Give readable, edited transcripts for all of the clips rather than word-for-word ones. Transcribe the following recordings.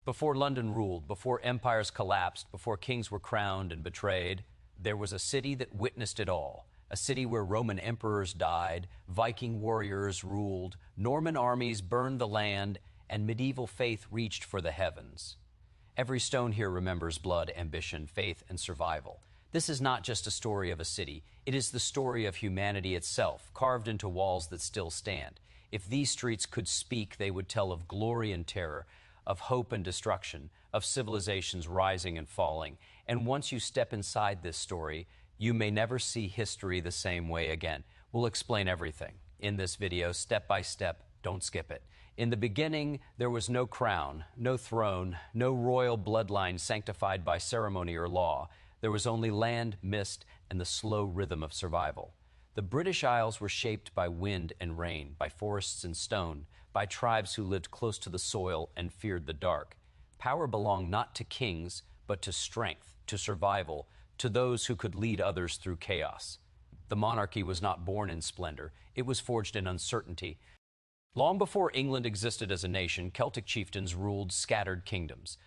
Before London ruled, before empires collapsed, before kings were crowned and betrayed, there was a city that witnessed it all. A city where Roman emperors died, Viking warriors ruled, Norman armies burned the land, and medieval faith reached for the heavens. Every stone here remembers blood, ambition, faith, and survival. This is not just a story of a city. It is the story of humanity itself, carved into walls that still stand. If these streets could speak, they would tell of glory and terror, of hope and destruction, of civilizations rising and falling. And once you step inside this story, you may never see history the same way again. We'll explain everything in this video, step by step. Don't skip it. In the beginning, there was no crown, no throne, no royal bloodline sanctified by ceremony or law. There was only land, mist, and the slow rhythm of survival. The British Isles were shaped by wind and rain, by forests and stone, by tribes who lived close to the soil and feared the dark. Power belonged not to kings, but to strength, to survival, to those who could lead others through chaos. The monarchy was not born in splendor. It was forged in uncertainty. Long before England existed as a nation, Celtic chieftains ruled scattered kingdoms.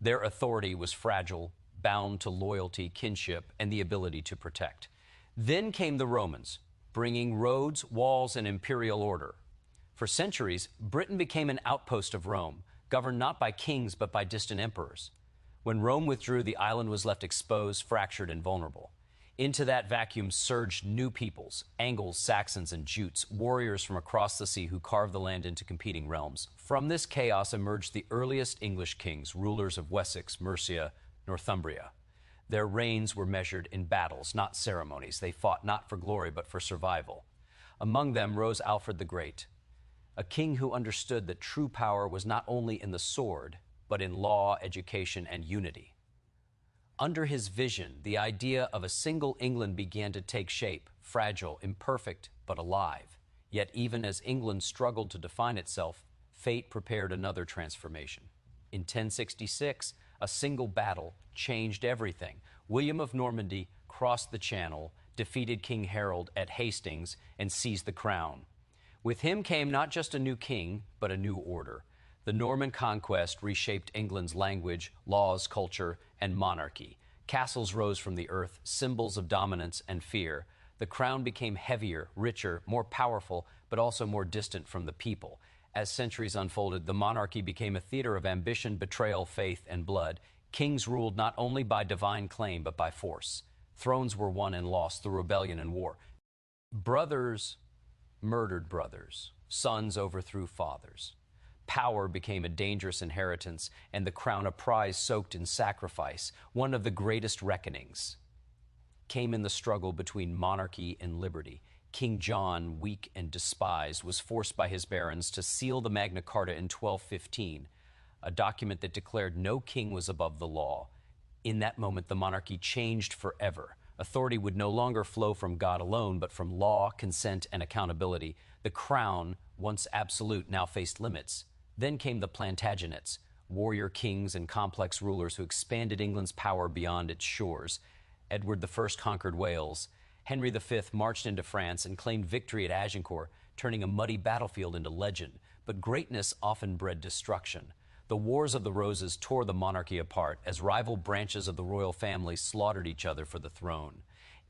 Their authority was fragile, bound to loyalty, kinship, and the ability to protect. Then came the Romans, bringing roads, walls, and imperial order. For centuries, Britain became an outpost of Rome, governed not by kings but by distant emperors. When Rome withdrew, the island was left exposed, fractured, and vulnerable. Into that vacuum surged new peoples, Angles, Saxons, and Jutes, warriors from across the sea who carved the land into competing realms. From this chaos emerged the earliest English kings, rulers of Wessex, Mercia, Northumbria. Their reigns were measured in battles, not ceremonies. They fought not for glory, but for survival. Among them rose Alfred the Great, a king who understood that true power was not only in the sword, but in law, education, and unity. Under his vision, the idea of a single England began to take shape, fragile, imperfect, but alive. Yet even as England struggled to define itself, fate prepared another transformation. In 1066, a single battle changed everything. William of Normandy crossed the Channel, defeated King Harold at Hastings, and seized the crown. With him came not just a new king, but a new order. The Norman Conquest reshaped England's language, laws, culture, and monarchy. Castles rose from the earth, symbols of dominance and fear. The crown became heavier, richer, more powerful, but also more distant from the people. As centuries unfolded, the monarchy became a theater of ambition, betrayal, faith, and blood. Kings ruled not only by divine claim, but by force. Thrones were won and lost through rebellion and war. Brothers murdered brothers. Sons overthrew fathers. Power became a dangerous inheritance, and the crown a prize soaked in sacrifice. One of the greatest reckonings came in the struggle between monarchy and liberty. King John, weak and despised, was forced by his barons to seal the Magna Carta in 1215, a document that declared no king was above the law. In that moment, the monarchy changed forever. Authority would no longer flow from God alone, but from law, consent, and accountability. The crown, once absolute, now faced limits. Then came the Plantagenets, warrior kings and complex rulers who expanded England's power beyond its shores. Edward I conquered Wales. Henry V marched into France and claimed victory at Agincourt, turning a muddy battlefield into legend. But greatness often bred destruction. The Wars of the Roses tore the monarchy apart as rival branches of the royal family slaughtered each other for the throne.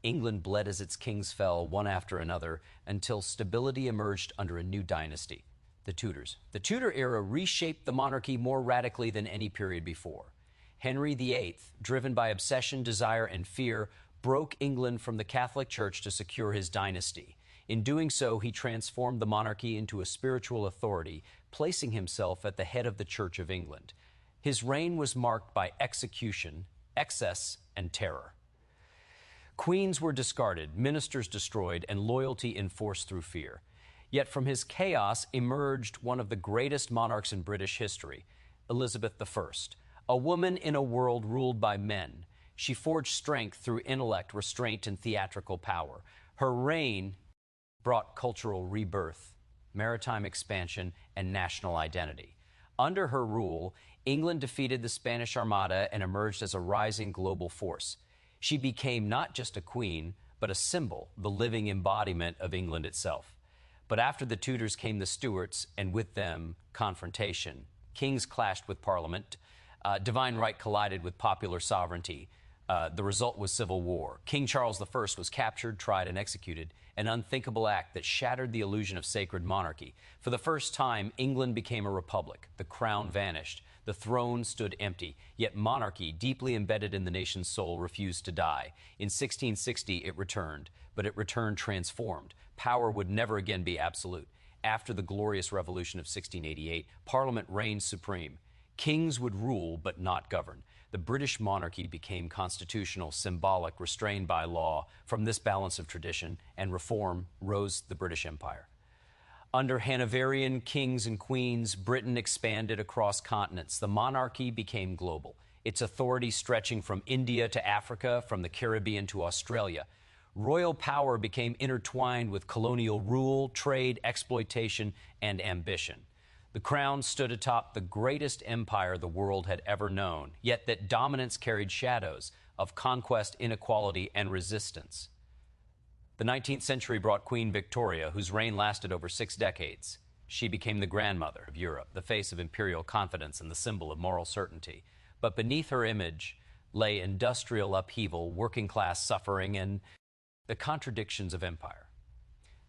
England bled as its kings fell, one after another, until stability emerged under a new dynasty, the Tudors. The Tudor era reshaped the monarchy more radically than any period before. Henry VIII, driven by obsession, desire, and fear, broke England from the Catholic Church to secure his dynasty. In doing so, he transformed the monarchy into a spiritual authority, placing himself at the head of the Church of England. His reign was marked by execution, excess, and terror. Queens were discarded, ministers destroyed, and loyalty enforced through fear. Yet from his chaos emerged one of the greatest monarchs in British history, Elizabeth I, a woman in a world ruled by men. She forged strength through intellect, restraint, and theatrical power. Her reign brought cultural rebirth, maritime expansion, and national identity. Under her rule, England defeated the Spanish Armada and emerged as a rising global force. She became not just a queen, but a symbol, the living embodiment of England itself. But after the Tudors came the Stuarts, and with them, confrontation. Kings clashed with Parliament, Divine right collided with popular sovereignty. The result was civil war. King Charles I was captured, tried, and executed, an unthinkable act that shattered the illusion of sacred monarchy. For the first time, England became a republic. The crown vanished. The throne stood empty. Yet monarchy, deeply embedded in the nation's soul, refused to die. In 1660, it returned, but it returned transformed. Power would never again be absolute. After the glorious revolution of 1688, Parliament reigned supreme. Kings would rule, but not govern. The British monarchy became constitutional, symbolic, restrained by law. From this balance of tradition and reform rose the British Empire. Under Hanoverian kings and queens, Britain expanded across continents. The monarchy became global, its authority stretching from India to Africa, from the Caribbean to Australia. Royal power became intertwined with colonial rule, trade, exploitation, and ambition. The crown stood atop the greatest empire the world had ever known, yet that dominance carried shadows of conquest, inequality, and resistance. The 19th century brought Queen Victoria, whose reign lasted over 6 decades. She became the grandmother of Europe, the face of imperial confidence and the symbol of moral certainty. But beneath her image lay industrial upheaval, working-class suffering, and the contradictions of empire.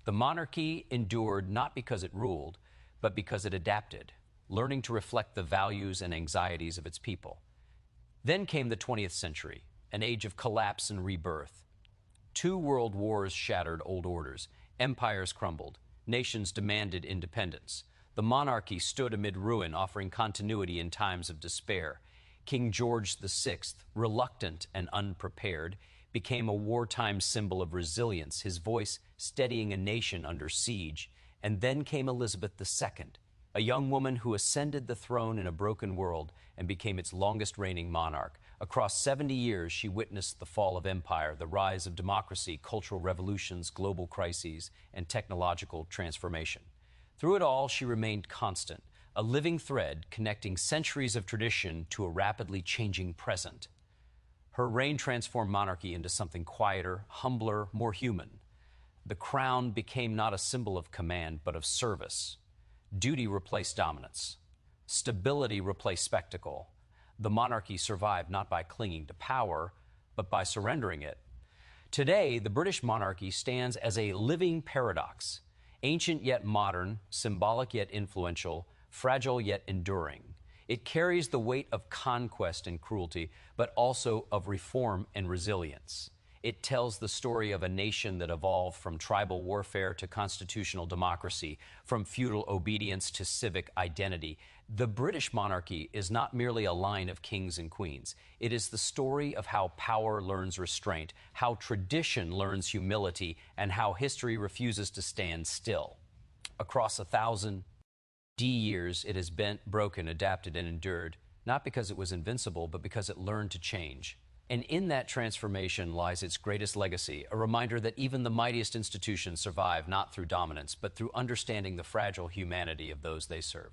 The monarchy endured not because it ruled, but because it adapted, learning to reflect the values and anxieties of its people. Then came the 20th century, an age of collapse and rebirth. 2 world wars shattered old orders. Empires crumbled. Nations demanded independence. The monarchy stood amid ruin, offering continuity in times of despair. King George VI, reluctant and unprepared, became a wartime symbol of resilience, his voice steadying a nation under siege. And then came Elizabeth II, a young woman who ascended the throne in a broken world and became its longest reigning monarch. Across 70 years, she witnessed the fall of empire, the rise of democracy, cultural revolutions, global crises, and technological transformation. Through it all, she remained constant, a living thread connecting centuries of tradition to a rapidly changing present. Her reign transformed monarchy into something quieter, humbler, more human. The crown became not a symbol of command, but of service. Duty replaced dominance. Stability replaced spectacle. The monarchy survived not by clinging to power, but by surrendering it. Today, the British monarchy stands as a living paradox, ancient yet modern, symbolic yet influential, fragile yet enduring. It carries the weight of conquest and cruelty, but also of reform and resilience. It tells the story of a nation that evolved from tribal warfare to constitutional democracy, from feudal obedience to civic identity. The British monarchy is not merely a line of kings and queens. It is the story of how power learns restraint, how tradition learns humility, and how history refuses to stand still. Across 1,000 years, it has bent, broken, adapted, and endured, not because it was invincible, but because it learned to change. And in that transformation lies its greatest legacy, a reminder that even the mightiest institutions survive not through dominance, but through understanding the fragile humanity of those they serve.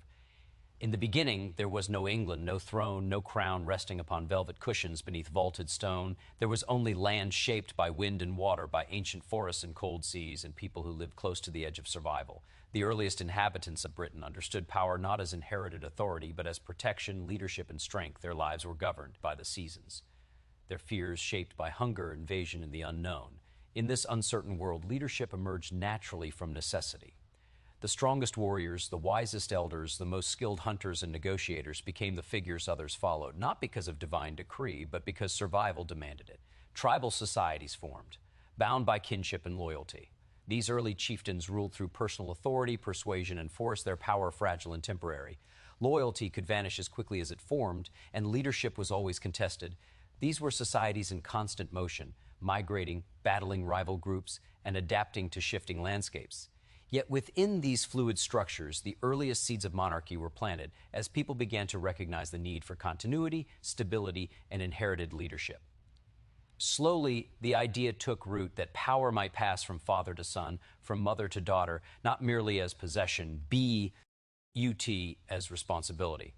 In the beginning, there was no England, no throne, no crown resting upon velvet cushions beneath vaulted stone. There was only land shaped by wind and water, by ancient forests and cold seas, and people who lived close to the edge of survival. The earliest inhabitants of Britain understood power not as inherited authority, but as protection, leadership, and strength. Their lives were governed by the seasons, their fears shaped by hunger, invasion, and the unknown. In this uncertain world, leadership emerged naturally from necessity. The strongest warriors, the wisest elders, the most skilled hunters and negotiators became the figures others followed, not because of divine decree, but because survival demanded it. Tribal societies formed, bound by kinship and loyalty. These early chieftains ruled through personal authority, persuasion, and force, their power fragile and temporary. Loyalty could vanish as quickly as it formed, and leadership was always contested. These were societies in constant motion, migrating, battling rival groups, and adapting to shifting landscapes. Yet within these fluid structures, the earliest seeds of monarchy were planted as people began to recognize the need for continuity, stability, and inherited leadership. Slowly, the idea took root that power might pass from father to son, from mother to daughter, not merely as possession, as responsibility.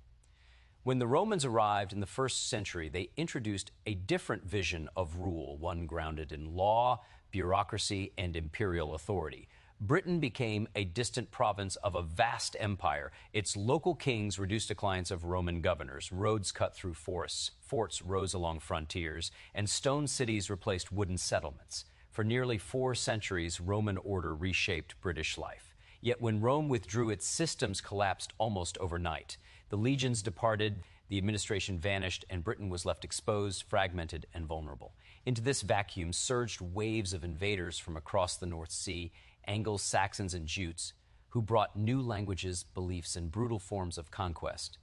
When the Romans arrived in the 1st century, they introduced a different vision of rule, one grounded in law, bureaucracy, and imperial authority. Britain became a distant province of a vast empire. Its local kings reduced to clients of Roman governors. Roads cut through forests, forts rose along frontiers, and stone cities replaced wooden settlements. For nearly 4 centuries, Roman order reshaped British life. Yet when Rome withdrew, its systems collapsed almost overnight. The legions departed, the administration vanished, and Britain was left exposed, fragmented, and vulnerable. Into this vacuum surged waves of invaders from across the North Sea, Angles, Saxons, and Jutes, who brought new languages, beliefs, and brutal forms of conquest.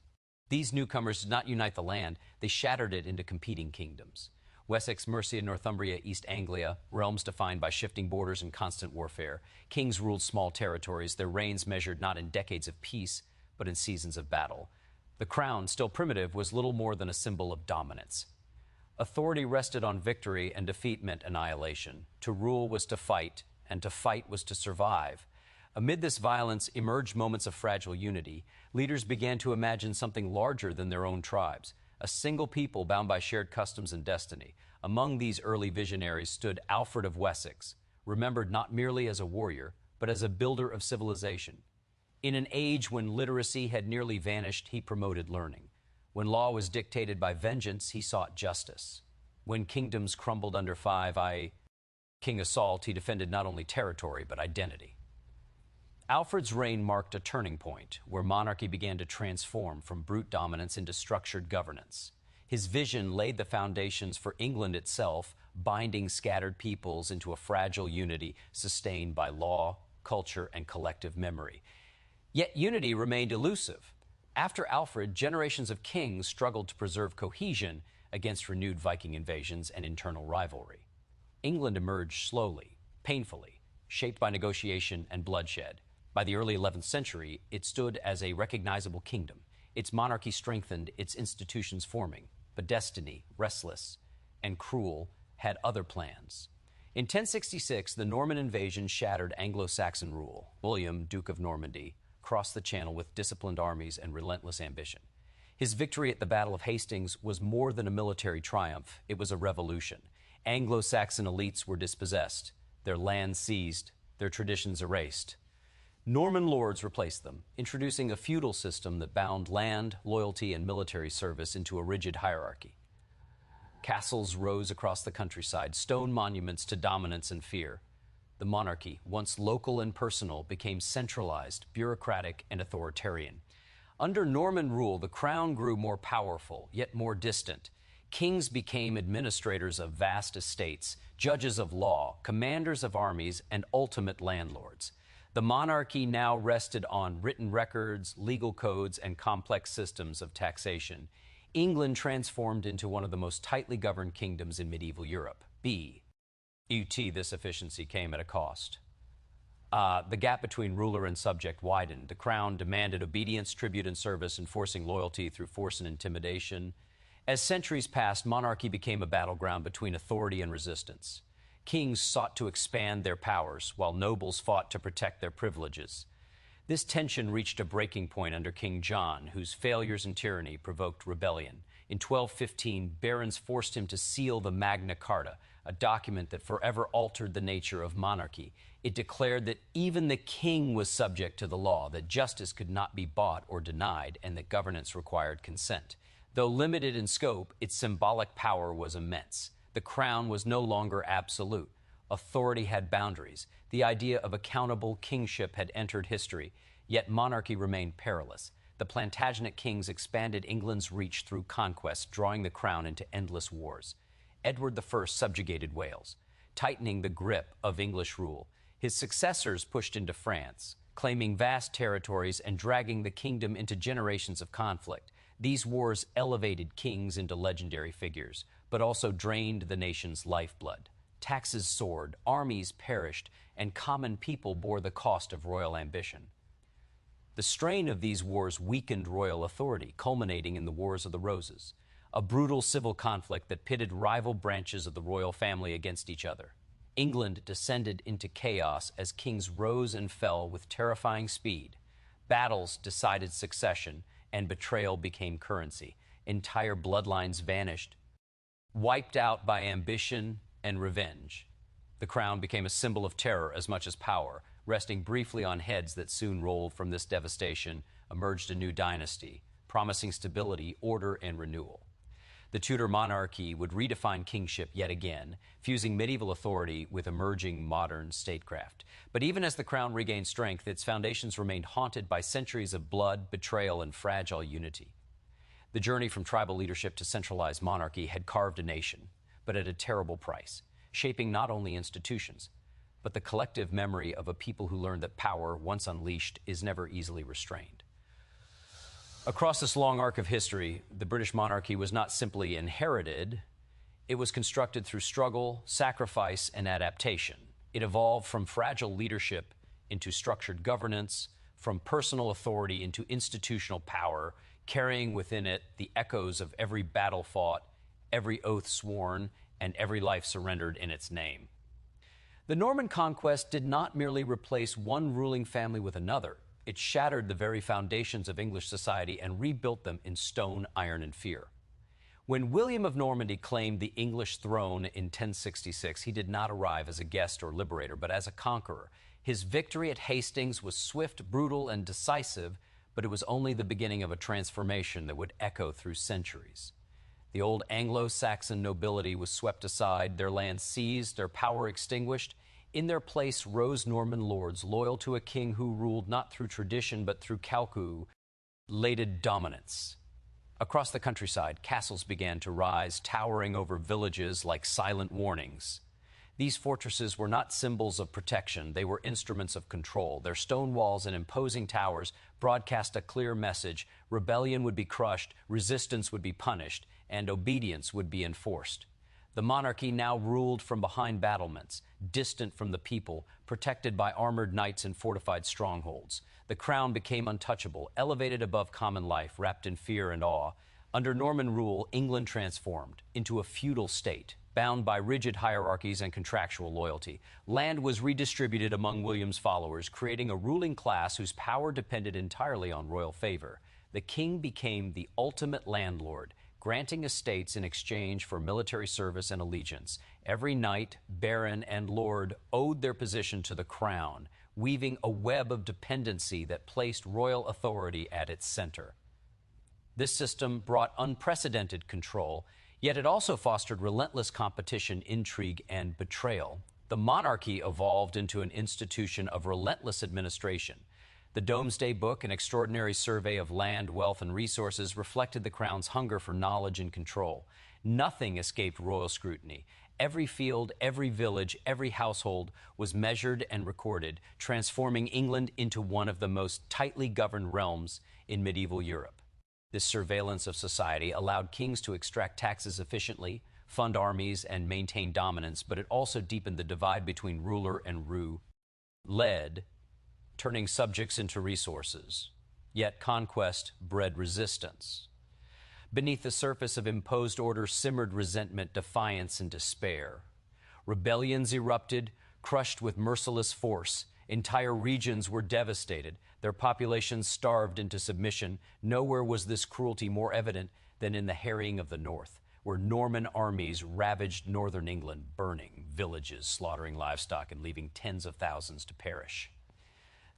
These newcomers did not unite the land, they shattered it into competing kingdoms. Wessex, Mercia, Northumbria, East Anglia, realms defined by shifting borders and constant warfare. Kings ruled small territories, their reigns measured not in decades of peace, but in seasons of battle. The crown, still primitive, was little more than a symbol of dominance. Authority rested on victory, and defeat meant annihilation. To rule was to fight, and to fight was to survive. Amid this violence emerged moments of fragile unity. Leaders began to imagine something larger than their own tribes, a single people bound by shared customs and destiny. Among these early visionaries stood Alfred of Wessex, remembered not merely as a warrior, but as a builder of civilization. In an age when literacy had nearly vanished, he promoted learning. When law was dictated by vengeance, he sought justice. When kingdoms crumbled under King assault, he defended not only territory, but identity. Alfred's reign marked a turning point where monarchy began to transform from brute dominance into structured governance. His vision laid the foundations for England itself, binding scattered peoples into a fragile unity sustained by law, culture, and collective memory. Yet unity remained elusive. After Alfred, generations of kings struggled to preserve cohesion against renewed Viking invasions and internal rivalry. England emerged slowly, painfully, shaped by negotiation and bloodshed. By the early 11th century, it stood as a recognizable kingdom. Its monarchy strengthened, its institutions forming. But destiny, restless and cruel, had other plans. In 1066, the Norman invasion shattered Anglo-Saxon rule. William, Duke of Normandy, crossed the Channel with disciplined armies and relentless ambition. His victory at the Battle of Hastings was more than a military triumph. It was a revolution. Anglo-Saxon elites were dispossessed, their lands seized, their traditions erased. Norman lords replaced them, introducing a feudal system that bound land, loyalty, and military service into a rigid hierarchy. Castles rose across the countryside, stone monuments to dominance and fear. The monarchy, once local and personal, became centralized, bureaucratic, and authoritarian. Under Norman rule, the crown grew more powerful, yet more distant. Kings became administrators of vast estates, judges of law, commanders of armies, and ultimate landlords. The monarchy now rested on written records, legal codes, and complex systems of taxation. England transformed into one of the most tightly governed kingdoms in medieval Europe. This efficiency came at a cost. The gap between ruler and subject widened. The crown demanded obedience, tribute, and service, enforcing loyalty through force and intimidation. As centuries passed, monarchy became a battleground between authority and resistance. Kings sought to expand their powers, while nobles fought to protect their privileges. This tension reached a breaking point under King John, whose failures and tyranny provoked rebellion. In 1215, barons forced him to seal the Magna Carta, a document that forever altered the nature of monarchy. It declared that even the king was subject to the law, that justice could not be bought or denied, and that governance required consent. Though limited in scope, its symbolic power was immense. The crown was no longer absolute. Authority had boundaries. The idea of accountable kingship had entered history, yet monarchy remained perilous. The Plantagenet kings expanded England's reach through conquest, drawing the crown into endless wars. Edward I subjugated Wales, tightening the grip of English rule. His successors pushed into France, claiming vast territories and dragging the kingdom into generations of conflict. These wars elevated kings into legendary figures, but also drained the nation's lifeblood. Taxes soared, armies perished, and common people bore the cost of royal ambition. The strain of these wars weakened royal authority, culminating in the Wars of the Roses, a brutal civil conflict that pitted rival branches of the royal family against each other. England descended into chaos as kings rose and fell with terrifying speed. Battles decided succession, and betrayal became currency. Entire bloodlines vanished, wiped out by ambition and revenge. The crown became a symbol of terror as much as power, Resting briefly on heads that soon rolled from this devastation, emerged a new dynasty, promising stability, order, and renewal. The Tudor monarchy would redefine kingship yet again, fusing medieval authority with emerging modern statecraft. But even as the crown regained strength, its foundations remained haunted by centuries of blood, betrayal, and fragile unity. The journey from tribal leadership to centralized monarchy had carved a nation, but at a terrible price, shaping not only institutions, but the collective memory of a people who learned that power, once unleashed, is never easily restrained. Across this long arc of history, the British monarchy was not simply inherited, it was constructed through struggle, sacrifice, and adaptation. It evolved from fragile leadership into structured governance, from personal authority into institutional power, carrying within it the echoes of every battle fought, every oath sworn, and every life surrendered in its name. The Norman Conquest did not merely replace one ruling family with another. It shattered the very foundations of English society and rebuilt them in stone, iron, and fear. When William of Normandy claimed the English throne in 1066, he did not arrive as a guest or liberator, but as a conqueror. His victory at Hastings was swift, brutal, and decisive, but it was only the beginning of a transformation that would echo through centuries. The old Anglo-Saxon nobility was swept aside, their lands seized, their power extinguished. In their place rose Norman lords, loyal to a king who ruled not through tradition but through calculated dominance. Across the countryside, castles began to rise, towering over villages like silent warnings. These fortresses were not symbols of protection, they were instruments of control. Their stone walls and imposing towers broadcast a clear message: rebellion would be crushed, resistance would be punished, and obedience would be enforced. The monarchy now ruled from behind battlements, distant from the people, protected by armored knights and fortified strongholds. The crown became untouchable, elevated above common life, wrapped in fear and awe. Under Norman rule, England transformed into a feudal state, bound by rigid hierarchies and contractual loyalty. Land was redistributed among William's followers, creating a ruling class whose power depended entirely on royal favor. The king became the ultimate landlord, granting estates in exchange for military service and allegiance. Every knight, baron, and lord owed their position to the crown, weaving a web of dependency that placed royal authority at its center. This system brought unprecedented control, yet it also fostered relentless competition, intrigue, and betrayal. The monarchy evolved into an institution of relentless administration. The Domesday Book, an extraordinary survey of land, wealth, and resources, reflected the crown's hunger for knowledge and control. Nothing escaped royal scrutiny. Every field, every village, every household was measured and recorded, transforming England into one of the most tightly governed realms in medieval Europe. This surveillance of society allowed kings to extract taxes efficiently, fund armies, and maintain dominance, but it also deepened the divide between ruler and led, turning subjects into resources. Yet conquest bred resistance. Beneath the surface of imposed order simmered resentment, defiance, and despair. Rebellions erupted, crushed with merciless force. Entire regions were devastated, their populations starved into submission. Nowhere was this cruelty more evident than in the harrying of the North, where Norman armies ravaged northern England, burning villages, slaughtering livestock, and leaving tens of thousands to perish.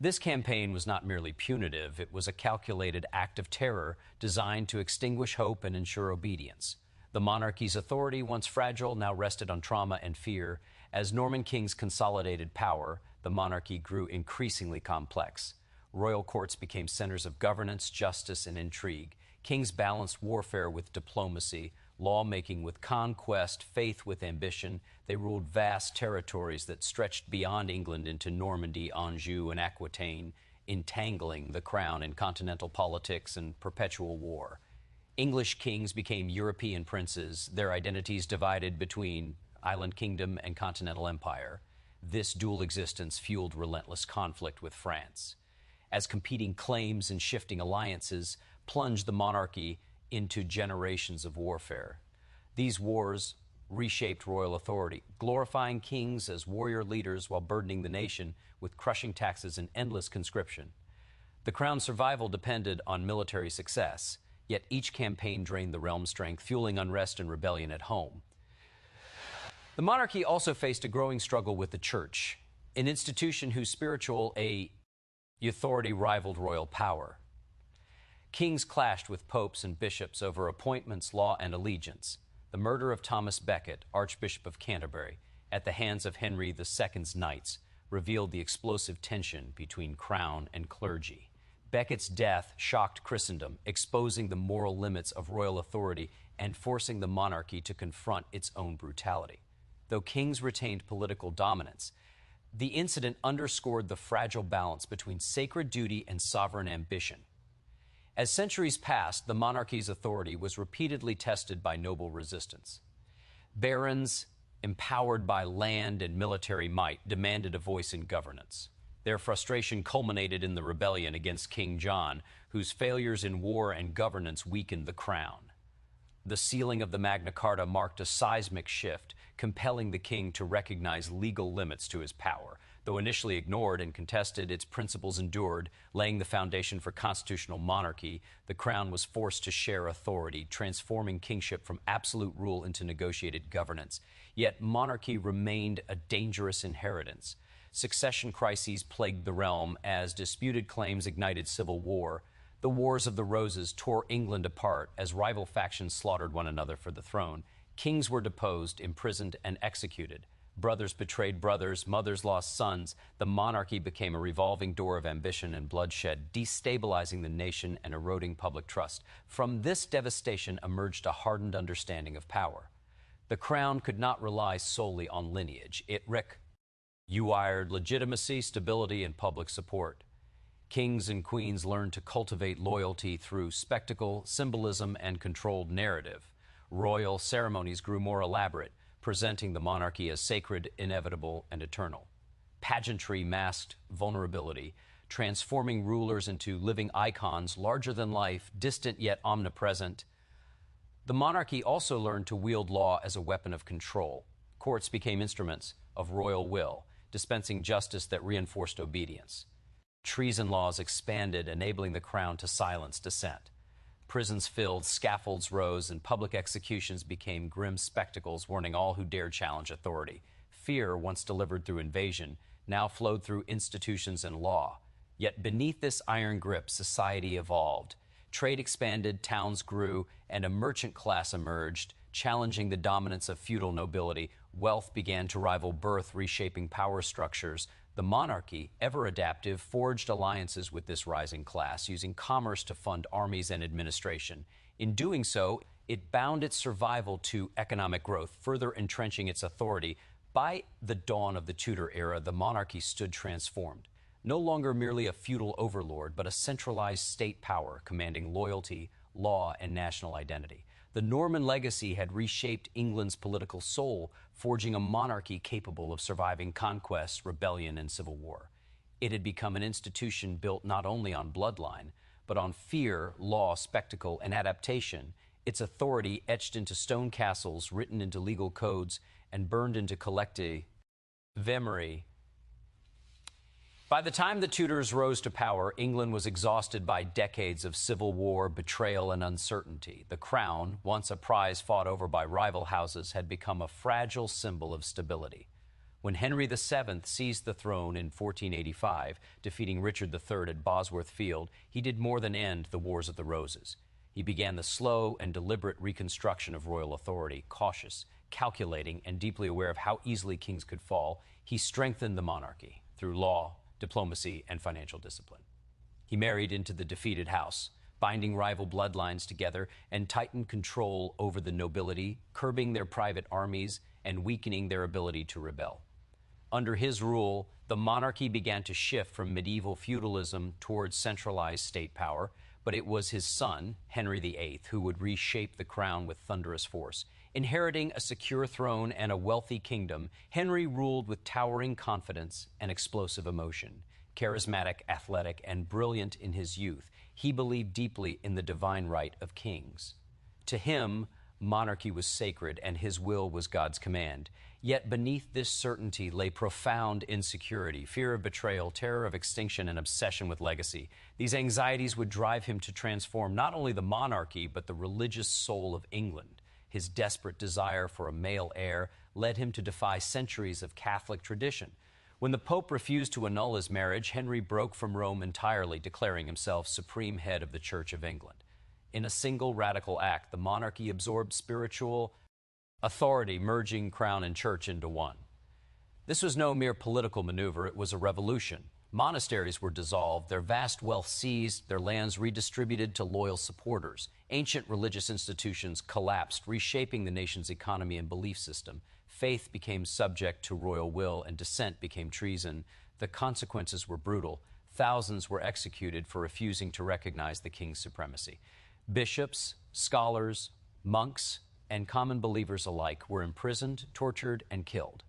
This campaign was not merely punitive, it was a calculated act of terror designed to extinguish hope and ensure obedience. The monarchy's authority, once fragile, now rested on trauma and fear. As Norman kings consolidated power, the monarchy grew increasingly complex. Royal courts became centers of governance, justice, and intrigue. Kings balanced warfare with diplomacy, lawmaking with conquest, faith with ambition. They ruled vast territories that stretched beyond England into Normandy, Anjou, and Aquitaine, entangling the crown in continental politics and perpetual war. English kings became European princes, their identities divided between island kingdom and continental empire. This dual existence fueled relentless conflict with France, as competing claims and shifting alliances plunged the monarchy into generations of warfare. These wars reshaped royal authority, glorifying kings as warrior leaders while burdening the nation with crushing taxes and endless conscription. The crown's survival depended on military success, yet each campaign drained the realm's strength, fueling unrest and rebellion at home. The monarchy also faced a growing struggle with the church. an institution whose spiritual authority rivaled royal power. Kings clashed with popes and bishops over appointments, law, and allegiance. The murder of Thomas Becket, Archbishop of Canterbury, at the hands of Henry II's knights, revealed the explosive tension between crown and clergy. Becket's death shocked Christendom, exposing the moral limits of royal authority and forcing the monarchy to confront its own brutality. Though kings retained political dominance, the incident underscored the fragile balance between sacred duty and sovereign ambition. As centuries passed, the monarchy's authority was repeatedly tested by noble resistance. Barons, empowered by land and military might, demanded a voice in governance. Their frustration culminated in the rebellion against King John, whose failures in war and governance weakened the crown. The sealing of the Magna Carta marked a seismic shift, compelling the king to recognize legal limits to his power. Though initially ignored and contested, its principles endured, laying the foundation for constitutional monarchy. The crown was forced to share authority, transforming kingship from absolute rule into negotiated governance. Yet monarchy remained a dangerous inheritance. Succession crises plagued the realm as disputed claims ignited civil war. The Wars of the Roses tore England apart as rival factions slaughtered one another for the throne. Kings were deposed, imprisoned, and executed. Brothers betrayed brothers, mothers lost sons. The monarchy became a revolving door of ambition and bloodshed, destabilizing the nation and eroding public trust. From this devastation emerged a hardened understanding of power. The crown could not rely solely on lineage. It required legitimacy, stability, and public support. Kings and queens learned to cultivate loyalty through spectacle, symbolism, and controlled narrative. Royal ceremonies grew more elaborate, presenting the monarchy as sacred, inevitable, and eternal. Pageantry masked vulnerability, transforming rulers into living icons, larger than life, distant yet omnipresent. The monarchy also learned to wield law as a weapon of control. Courts became instruments of royal will, dispensing justice that reinforced obedience. Treason laws expanded, enabling the crown to silence dissent. Prisons filled, scaffolds rose, and public executions became grim spectacles, warning all who dared challenge authority. Fear, once delivered through invasion, now flowed through institutions and law. Yet beneath this iron grip, society evolved. Trade expanded, towns grew, and a merchant class emerged, challenging the dominance of feudal nobility. Wealth began to rival birth, reshaping power structures. The monarchy, ever adaptive, forged alliances with this rising class, using commerce to fund armies and administration. In doing so, it bound its survival to economic growth, further entrenching its authority. By the dawn of the Tudor era, the monarchy stood transformed. No longer merely a feudal overlord, but a centralized state power commanding loyalty, law, and national identity. The Norman legacy had reshaped England's political soul, forging a monarchy capable of surviving conquest, rebellion, and civil war. It had become an institution built not only on bloodline, but on fear, law, spectacle, and adaptation. Its authority etched into stone castles, written into legal codes, and burned into collective memory. By the time the Tudors rose to power, England was exhausted by decades of civil war, betrayal, and uncertainty. The crown, once a prize fought over by rival houses, had become a fragile symbol of stability. When Henry VII seized the throne in 1485, defeating Richard III at Bosworth Field, he did more than end the Wars of the Roses. He began the slow and deliberate reconstruction of royal authority. Cautious, calculating, and deeply aware of how easily kings could fall, he strengthened the monarchy through law, diplomacy, and financial discipline. He married into the defeated house, binding rival bloodlines together, and tightened control over the nobility, curbing their private armies and weakening their ability to rebel. Under his rule, the monarchy began to shift from medieval feudalism towards centralized state power, but it was his son, Henry VIII, who would reshape the crown with thunderous force. Inheriting a secure throne and a wealthy kingdom, Henry ruled with towering confidence and explosive emotion. Charismatic, athletic, and brilliant in his youth, he believed deeply in the divine right of kings. To him, monarchy was sacred and his will was God's command. Yet beneath this certainty lay profound insecurity, fear of betrayal, terror of extinction, and obsession with legacy. These anxieties would drive him to transform not only the monarchy, but the religious soul of England. His desperate desire for a male heir led him to defy centuries of Catholic tradition. When the Pope refused to annul his marriage, Henry broke from Rome entirely, declaring himself supreme head of the Church of England. In a single radical act, the monarchy absorbed spiritual authority, merging crown and church into one. This was no mere political maneuver, it was a revolution. Monasteries were dissolved, their vast wealth seized, their lands redistributed to loyal supporters. Ancient religious institutions collapsed, reshaping the nation's economy and belief system. Faith became subject to royal will, and dissent became treason. The consequences were brutal. Thousands were executed for refusing to recognize the king's supremacy. Bishops, scholars, monks, and common believers alike were imprisoned, tortured, and killed.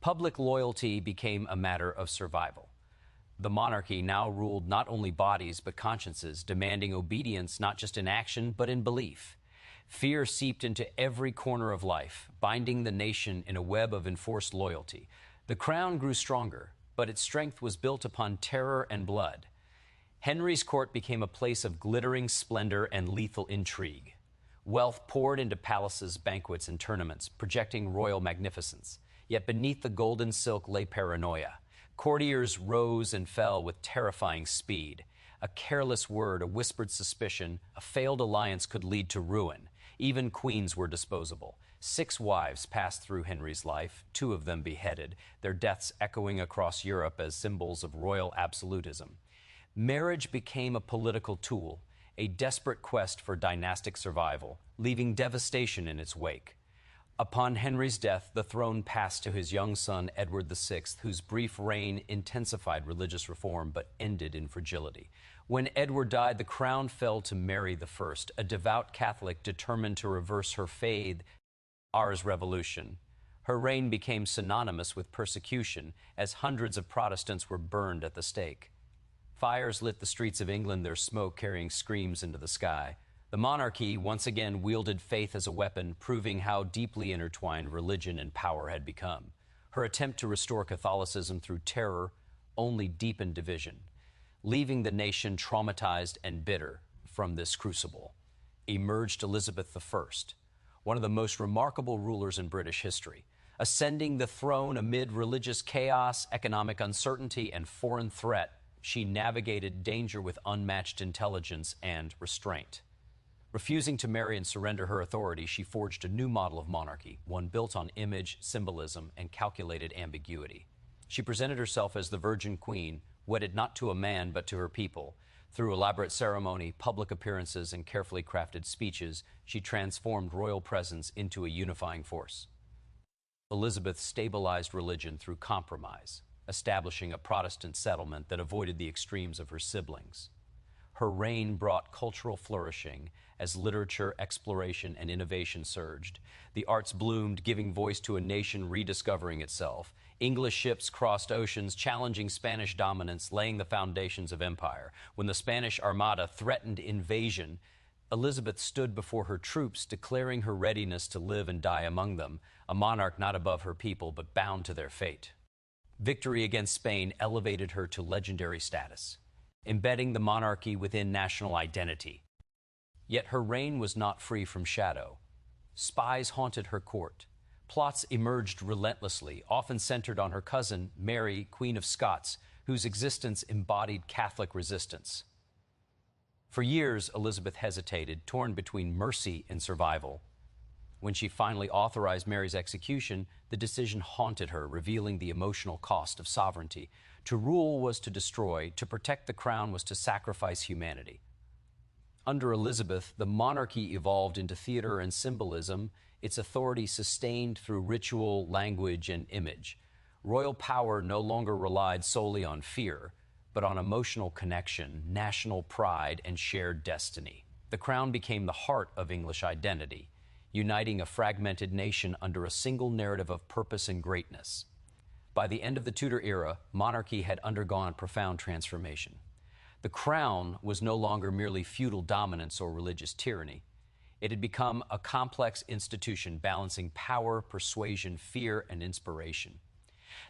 Public loyalty became a matter of survival. The monarchy now ruled not only bodies but consciences, demanding obedience not just in action but in belief. Fear seeped into every corner of life, binding the nation in a web of enforced loyalty. The crown grew stronger, but its strength was built upon terror and blood. Henry's court became a place of glittering splendor and lethal intrigue. Wealth poured into palaces, banquets, and tournaments, projecting royal magnificence. Yet beneath the golden silk lay paranoia. Courtiers rose and fell with terrifying speed. A careless word, a whispered suspicion, a failed alliance could lead to ruin. Even queens were disposable. 6 wives passed through Henry's life, 2 of them beheaded, their deaths echoing across Europe as symbols of royal absolutism. Marriage became a political tool, a desperate quest for dynastic survival, leaving devastation in its wake. Upon Henry's death, the throne passed to his young son, Edward VI, whose brief reign intensified religious reform but ended in fragility. When Edward died, the crown fell to Mary I, a devout Catholic determined to reverse her faith, Ars Revolution. Her reign became synonymous with persecution, as hundreds of Protestants were burned at the stake. Fires lit the streets of England, their smoke carrying screams into the sky. The monarchy once again wielded faith as a weapon, proving how deeply intertwined religion and power had become. Her attempt to restore Catholicism through terror only deepened division, leaving the nation traumatized and bitter. From this crucible emerged Elizabeth I, one of the most remarkable rulers in British history. Ascending the throne amid religious chaos, economic uncertainty, and foreign threat, she navigated danger with unmatched intelligence and restraint. Refusing to marry and surrender her authority, she forged a new model of monarchy, one built on image, symbolism, and calculated ambiguity. She presented herself as the Virgin Queen, wedded not to a man but to her people. Through elaborate ceremony, public appearances, and carefully crafted speeches, she transformed royal presence into a unifying force. Elizabeth stabilized religion through compromise, establishing a Protestant settlement that avoided the extremes of her siblings. Her reign brought cultural flourishing as literature, exploration, and innovation surged. The arts bloomed, giving voice to a nation rediscovering itself. English ships crossed oceans, challenging Spanish dominance, laying the foundations of empire. When the Spanish Armada threatened invasion, Elizabeth stood before her troops, declaring her readiness to live and die among them, a monarch not above her people, but bound to their fate. Victory against Spain elevated her to legendary status, embedding the monarchy within national identity. Yet her reign was not free from shadow. Spies haunted her court. Plots emerged relentlessly, often centered on her cousin, Mary, Queen of Scots, whose existence embodied Catholic resistance. For years, Elizabeth hesitated, torn between mercy and survival. When she finally authorized Mary's execution, the decision haunted her, revealing the emotional cost of sovereignty. To rule was to destroy, to protect the crown was to sacrifice humanity. Under Elizabeth, the monarchy evolved into theater and symbolism, its authority sustained through ritual, language, and image. Royal power no longer relied solely on fear, but on emotional connection, national pride, and shared destiny. The crown became the heart of English identity, uniting a fragmented nation under a single narrative of purpose and greatness. By the end of the Tudor era, monarchy had undergone profound transformation. The crown was no longer merely feudal dominance or religious tyranny. It had become a complex institution balancing power, persuasion, fear, and inspiration.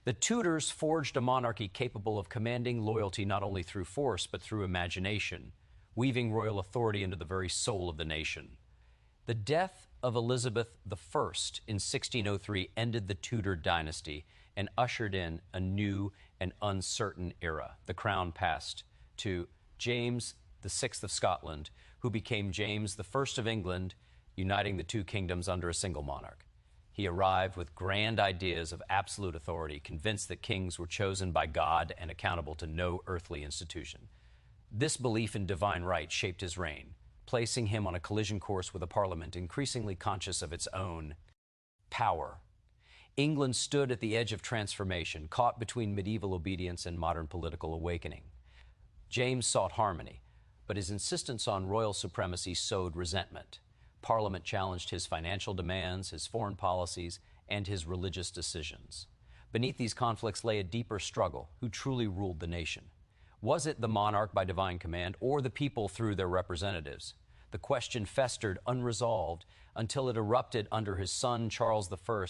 The Tudors forged a monarchy capable of commanding loyalty not only through force but through imagination, weaving royal authority into the very soul of the nation. The death of Elizabeth I in 1603 ended the Tudor dynasty, and ushered in a new and uncertain era. The crown passed to James VI of Scotland, who became James I of England, uniting the two kingdoms under a single monarch. He arrived with grand ideas of absolute authority, convinced that kings were chosen by God and accountable to no earthly institution. This belief in divine right shaped his reign, placing him on a collision course with a parliament increasingly conscious of its own power. England stood at the edge of transformation, caught between medieval obedience and modern political awakening. James sought harmony, but his insistence on royal supremacy sowed resentment. Parliament challenged his financial demands, his foreign policies, and his religious decisions. Beneath these conflicts lay a deeper struggle: who truly ruled the nation? Was it the monarch by divine command, or the people through their representatives? The question festered unresolved until it erupted under his son, Charles I.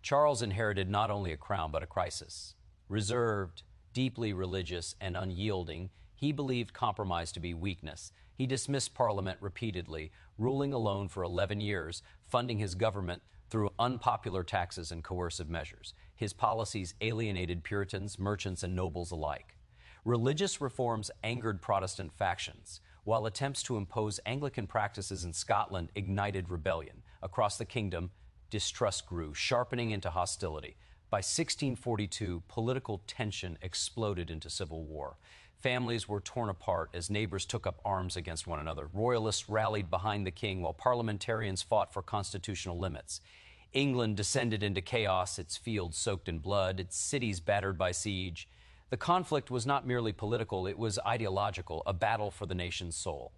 Charles inherited not only a crown, but a crisis. Reserved, deeply religious, and unyielding, he believed compromise to be weakness. He dismissed Parliament repeatedly, ruling alone for 11 years, funding his government through unpopular taxes and coercive measures. His policies alienated Puritans, merchants, and nobles alike. Religious reforms angered Protestant factions, while attempts to impose Anglican practices in Scotland ignited rebellion. Across the kingdom, distrust grew, sharpening into hostility. By 1642, political tension exploded into civil war. Families were torn apart as neighbors took up arms against one another. Royalists rallied behind the king, while parliamentarians fought for constitutional limits. England descended into chaos, its fields soaked in blood, its cities battered by siege. The conflict was not merely political, it was ideological, a battle for the nation's soul.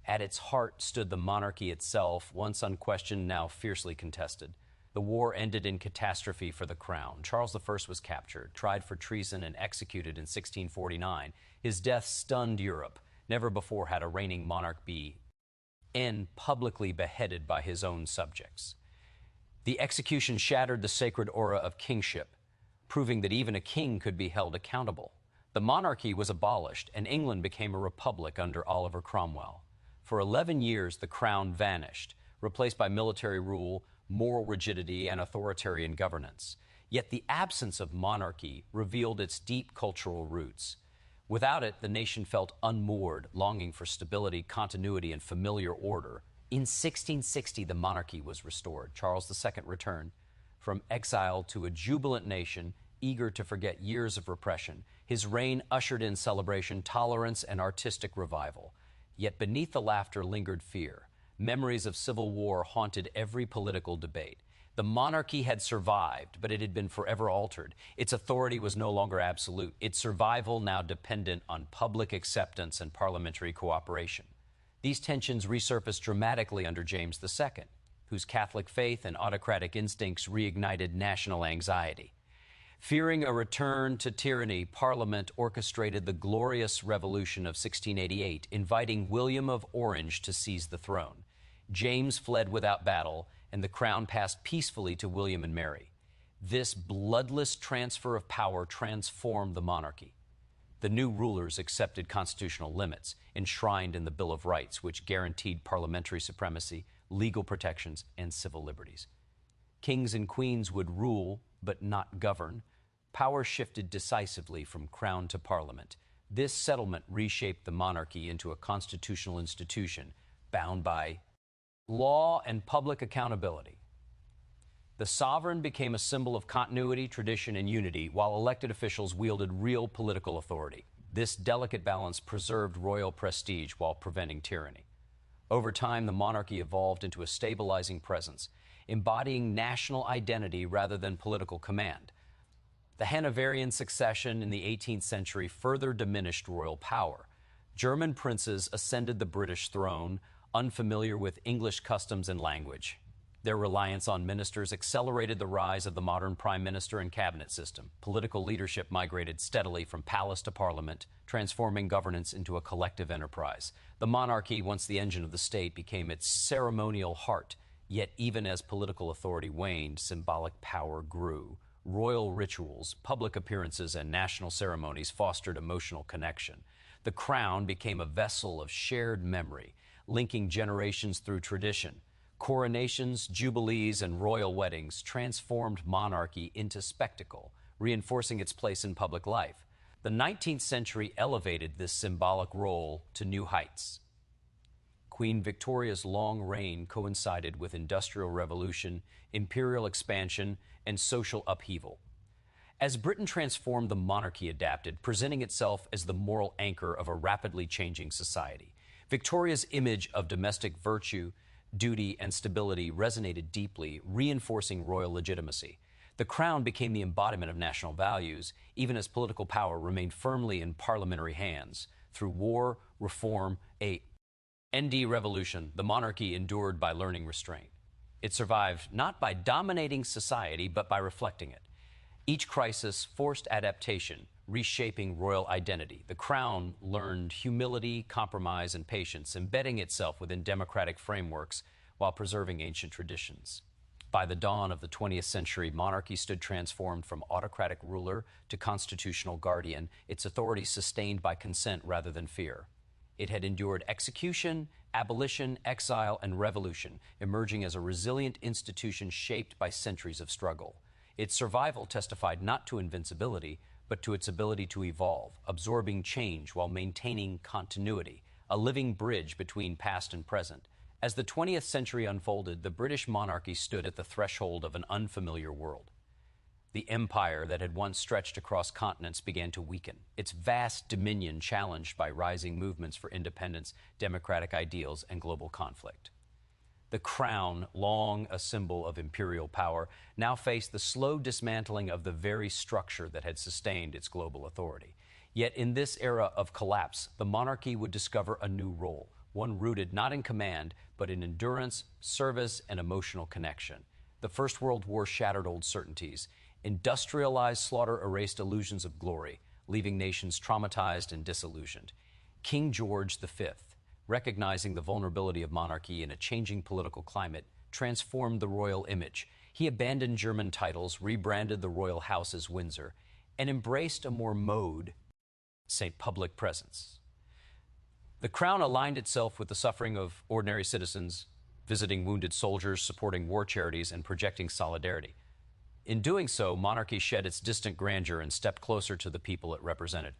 At its heart stood the monarchy itself, once unquestioned, now fiercely contested. The war ended in catastrophe for the crown. Charles I was captured, tried for treason, and executed in 1649. His death stunned Europe. Never before had a reigning monarch been publicly beheaded by his own subjects. The execution shattered the sacred aura of kingship, proving that even a king could be held accountable. The monarchy was abolished, and England became a republic under Oliver Cromwell. For 11 years, the crown vanished, replaced by military rule, moral rigidity, and authoritarian governance. Yet the absence of monarchy revealed its deep cultural roots. Without it, the nation felt unmoored, longing for stability, continuity, and familiar order. In 1660, the monarchy was restored. Charles II returned from exile to a jubilant nation, eager to forget years of repression. His reign ushered in celebration, tolerance, and artistic revival. Yet beneath the laughter lingered fear. Memories of civil war haunted every political debate. The monarchy had survived, but it had been forever altered. Its authority was no longer absolute. Its survival now dependent on public acceptance and parliamentary cooperation. These tensions resurfaced dramatically under James II, whose Catholic faith and autocratic instincts reignited national anxiety. Fearing a return to tyranny, Parliament orchestrated the Glorious Revolution of 1688, inviting William of Orange to seize the throne. James fled without battle, and the crown passed peacefully to William and Mary. This bloodless transfer of power transformed the monarchy. The new rulers accepted constitutional limits enshrined in the Bill of Rights, which guaranteed parliamentary supremacy, legal protections, and civil liberties. Kings and queens would rule, but not govern. Power shifted decisively from crown to parliament. This settlement reshaped the monarchy into a constitutional institution bound by law and public accountability. The sovereign became a symbol of continuity, tradition, and unity, while elected officials wielded real political authority. This delicate balance preserved royal prestige while preventing tyranny. Over time, the monarchy evolved into a stabilizing presence, embodying national identity rather than political command. The Hanoverian succession in the 18th century further diminished royal power. German princes ascended the British throne, unfamiliar with English customs and language. Their reliance on ministers accelerated the rise of the modern prime minister and cabinet system. Political leadership migrated steadily from palace to parliament, transforming governance into a collective enterprise. The monarchy, once the engine of the state, became its ceremonial heart. Yet even as political authority waned, symbolic power grew. Royal rituals, public appearances, and national ceremonies fostered emotional connection. The crown became a vessel of shared memory, linking generations through tradition. Coronations, jubilees, and royal weddings transformed monarchy into spectacle reinforcing its place in public life. The 19th century elevated this symbolic role to new heights. Queen Victoria's long reign coincided with industrial revolution, imperial expansion, and social upheaval. As Britain transformed, the monarchy adapted, presenting itself as the moral anchor of a rapidly changing society. Victoria's image of domestic virtue, duty, and stability resonated deeply, reinforcing royal legitimacy. The crown became the embodiment of national values, even as political power remained firmly in parliamentary hands. Through war, reform, a ND revolution, the monarchy endured by learning restraint. It survived not by dominating society, but by reflecting it. Each crisis forced adaptation, reshaping royal identity. The crown learned humility, compromise, and patience, embedding itself within democratic frameworks while preserving ancient traditions. By the dawn of the 20th century, monarchy stood transformed from autocratic ruler to constitutional guardian, its authority sustained by consent rather than fear. It had endured execution, abolition, exile, and revolution, emerging as a resilient institution shaped by centuries of struggle. Its survival testified not to invincibility, but to its ability to evolve, absorbing change while maintaining continuity, a living bridge between past and present. As the 20th century unfolded, the British monarchy stood at the threshold of an unfamiliar world. The empire that had once stretched across continents began to weaken, its vast dominion challenged by rising movements for independence, democratic ideals, and global conflict. The crown, long a symbol of imperial power, now faced the slow dismantling of the very structure that had sustained its global authority. Yet in this era of collapse, the monarchy would discover a new role, one rooted not in command, but in endurance, service, and emotional connection. The First World War shattered old certainties. Industrialized slaughter erased illusions of glory, leaving nations traumatized and disillusioned. King George V, recognizing the vulnerability of monarchy in a changing political climate, transformed the royal image. He abandoned German titles, rebranded the royal house as Windsor, and embraced a more public presence. The crown aligned itself with the suffering of ordinary citizens, visiting wounded soldiers, supporting war charities, and projecting solidarity. In doing so, monarchy shed its distant grandeur and stepped closer to the people it represented.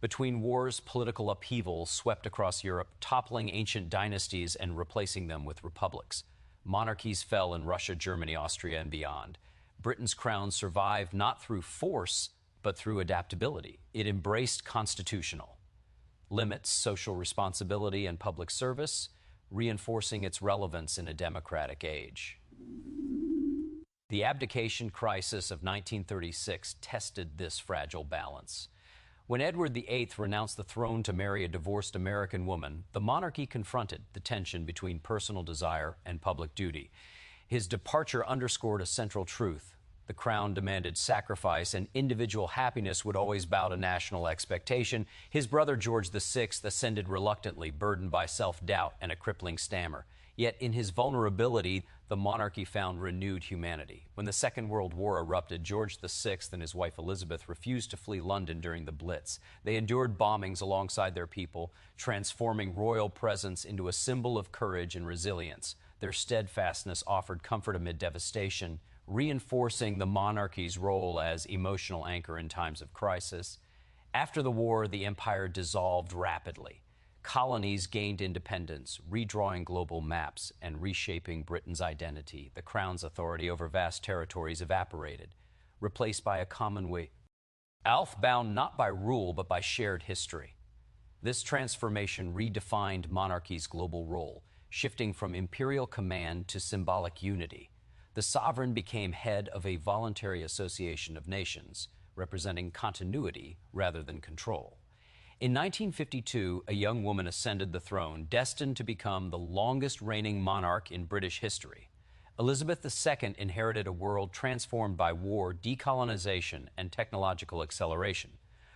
Between wars, political upheaval swept across Europe, toppling ancient dynasties and replacing them with republics. Monarchies fell in Russia, Germany, Austria, and beyond. Britain's crown survived not through force, but through adaptability. It embraced constitutional limits, social responsibility, and public service, reinforcing its relevance in a democratic age. The abdication crisis of 1936 tested this fragile balance. When Edward VIII renounced the throne to marry a divorced American woman, the monarchy confronted the tension between personal desire and public duty. His departure underscored a central truth. The crown demanded sacrifice, and individual happiness would always bow to national expectation. His brother George VI ascended reluctantly, burdened by self-doubt and a crippling stammer. Yet in his vulnerability, the monarchy found renewed humanity. When the Second World War erupted, George VI and his wife Elizabeth refused to flee London during the Blitz. They endured bombings alongside their people, transforming royal presence into a symbol of courage and resilience. Their steadfastness offered comfort amid devastation, reinforcing the monarchy's role as emotional anchor in times of crisis. After the war, the empire dissolved rapidly. Colonies gained independence, redrawing global maps and reshaping Britain's identity. The crown's authority over vast territories evaporated, replaced by a commonwealth bound not by rule but by shared history. This transformation redefined monarchy's global role, shifting from imperial command to symbolic unity. The sovereign became head of a voluntary association of nations, representing continuity rather than control. In 1952, a young woman ascended the throne, destined to become the longest reigning monarch in British history. Elizabeth II inherited a world transformed by war, decolonization, and technological acceleration.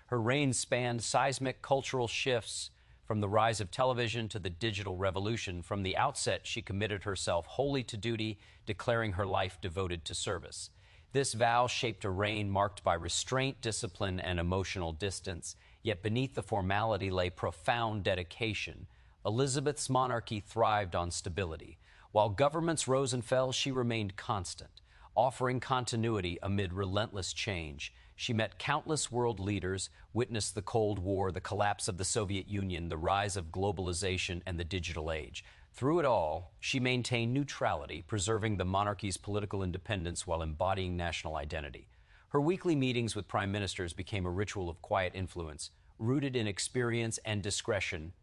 Her reign spanned seismic cultural shifts, from the rise of television to the digital revolution. From the outset, she committed herself wholly to duty, declaring her life devoted to service. This vow shaped a reign marked by restraint, discipline, and emotional distance. Yet beneath the formality lay profound dedication. Elizabeth's monarchy thrived on stability. While governments rose and fell, she remained constant. offering continuity amid relentless change. She met countless world leaders, witnessed the Cold War, the collapse of the Soviet Union, the rise of globalization, and the digital age. Through it all, she maintained neutrality, preserving the monarchy's political independence while embodying national identity. Her weekly meetings with prime ministers became a ritual of quiet influence, rooted in experience and discretion.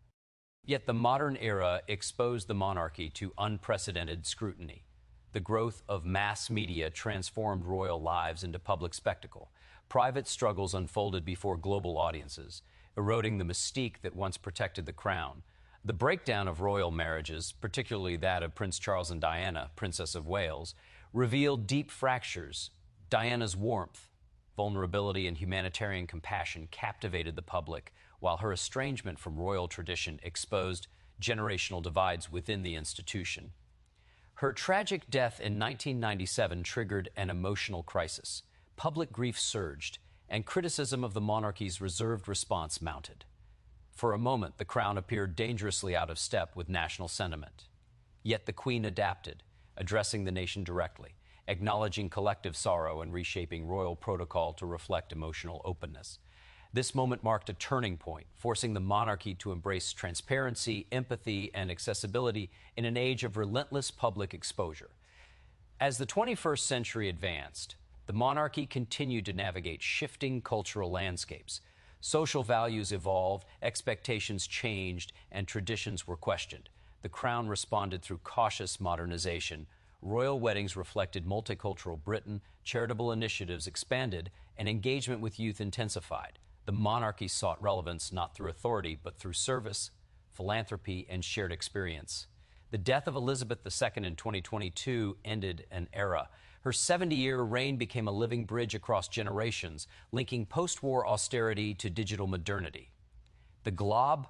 Yet the modern era exposed the monarchy to unprecedented scrutiny. The growth of mass media transformed royal lives into public spectacle. Private struggles unfolded before global audiences, eroding the mystique that once protected the crown. The breakdown of royal marriages, particularly that of Prince Charles and Diana, Princess of Wales, revealed deep fractures. Diana's warmth, vulnerability, and humanitarian compassion captivated the public, while her estrangement from royal tradition exposed generational divides within the institution. Her tragic death in 1997 triggered an emotional crisis. Public grief surged, and criticism of the monarchy's reserved response mounted. For a moment, the crown appeared dangerously out of step with national sentiment. Yet the Queen adapted, addressing the nation directly, acknowledging collective sorrow and reshaping royal protocol to reflect emotional openness. This moment marked a turning point, forcing the monarchy to embrace transparency, empathy, and accessibility in an age of relentless public exposure. As the 21st century advanced, the monarchy continued to navigate shifting cultural landscapes. Social values evolved, expectations changed, and traditions were questioned. The crown responded through cautious modernization. Royal weddings reflected multicultural Britain, charitable initiatives expanded, and engagement with youth intensified. The monarchy sought relevance not through authority, but through service, philanthropy, and shared experience. The death of Elizabeth II in 2022 ended an era. Her 70-year reign became a living bridge across generations, linking post-war austerity to digital modernity. The global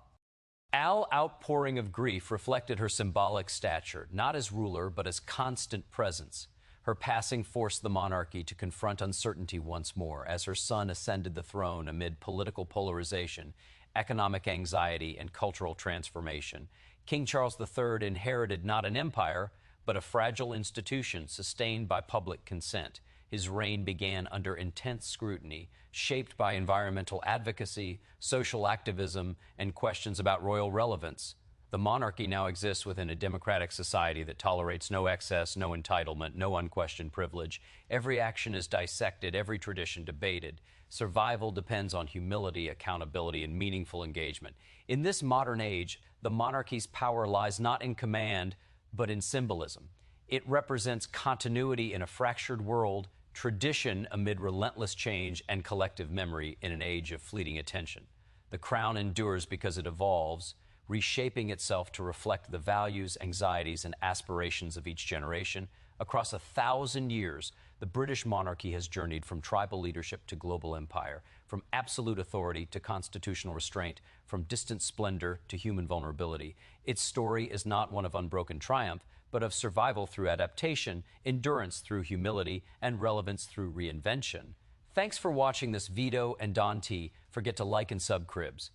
outpouring of grief reflected her symbolic stature, not as ruler, but as constant presence. Her passing forced the monarchy to confront uncertainty once more as her son ascended the throne amid political polarization, economic anxiety, and cultural transformation. King Charles III inherited not an empire, but a fragile institution sustained by public consent. His reign began under intense scrutiny, shaped by environmental advocacy, social activism, and questions about royal relevance. The monarchy now exists within a democratic society that tolerates no excess, no entitlement, no unquestioned privilege. Every action is dissected, every tradition debated. Survival depends on humility, accountability, and meaningful engagement. In this modern age, the monarchy's power lies not in command, but in symbolism. It represents continuity in a fractured world, tradition amid relentless change, and collective memory in an age of fleeting attention. The crown endures because it evolves, reshaping itself to reflect the values, anxieties, and aspirations of each generation. Across 1,000 years, the British monarchy has journeyed from tribal leadership to global empire, from absolute authority to constitutional restraint, from distant splendor to human vulnerability. Its story is not one of unbroken triumph, but of survival through adaptation, endurance through humility, and relevance through reinvention. Thanks for watching this Vito and Don T. Forget to like and sub Cribs.